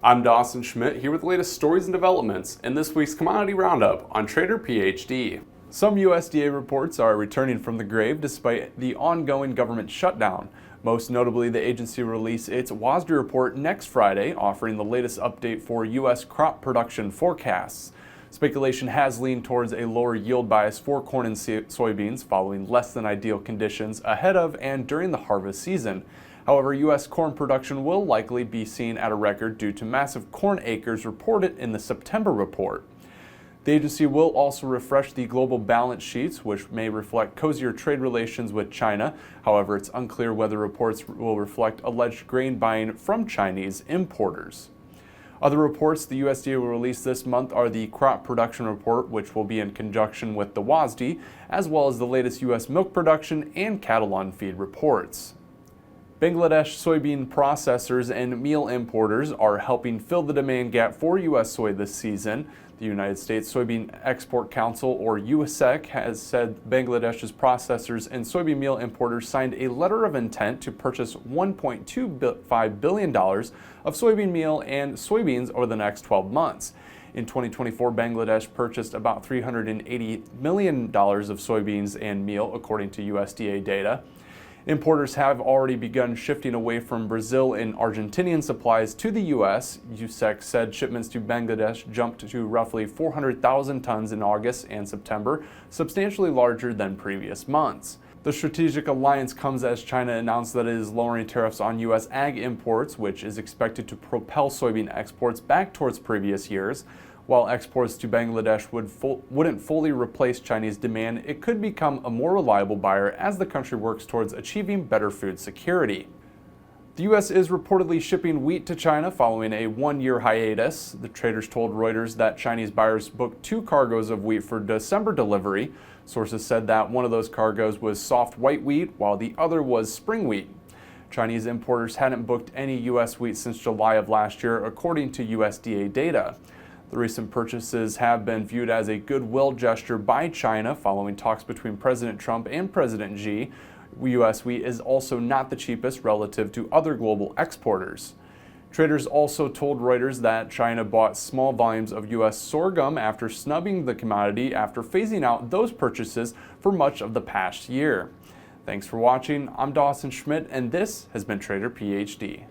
I'm Dawson Schmidt here with the latest stories and developments in this week's Commodity Roundup on Trader PhD. Some USDA reports are returning from the grave despite the ongoing government shutdown. Most notably, the agency will release its WSDA report next Friday, offering the latest update for U.S. crop production forecasts. Speculation has leaned towards a lower yield bias for corn and soybeans following less than ideal conditions ahead of and during the harvest season. However, U.S. corn production will likely be seen at a record due to massive corn acres reported in the September report. The agency will also refresh the global balance sheets, which may reflect cozier trade relations with China. However, it's unclear whether reports will reflect alleged grain buying from Chinese importers. Other reports the USDA will release this month are the crop production report, which will be in conjunction with the WSDA, as well as the latest U.S. milk production and cattle on feed reports. Bangladesh soybean processors and meal importers are helping fill the demand gap for U.S. soy this season. The United States Soybean Export Council, or USEC, has said Bangladesh's processors and soybean meal importers signed a letter of intent to purchase $1.25 billion of soybean meal and soybeans over the next 12 months. In 2024, Bangladesh purchased about $380 million of soybeans and meal, according to USDA data. Importers have already begun shifting away from Brazil and Argentinian supplies to the U.S. USEC said shipments to Bangladesh jumped to roughly 400,000 tons in August and September, substantially larger than previous months. The strategic alliance comes as China announced that it is lowering tariffs on U.S. ag imports, which is expected to propel soybean exports back towards previous years. While exports to Bangladesh wouldn't fully replace Chinese demand, it could become a more reliable buyer as the country works towards achieving better food security. The U.S. is reportedly shipping wheat to China following a one-year hiatus. The traders told Reuters that Chinese buyers booked 2 cargoes of wheat for December delivery. Sources said that one of those cargoes was soft white wheat, while the other was spring wheat. Chinese importers hadn't booked any U.S. wheat since July of last year, according to USDA data. The recent purchases have been viewed as a goodwill gesture by China following talks between President Trump and President Xi. U.S. wheat is also not the cheapest relative to other global exporters. Traders also told Reuters that China bought small volumes of U.S. sorghum after snubbing the commodity after phasing out those purchases for much of the past year. Thanks for watching. I'm Dawson Schmidt, and this has been Trader PhD.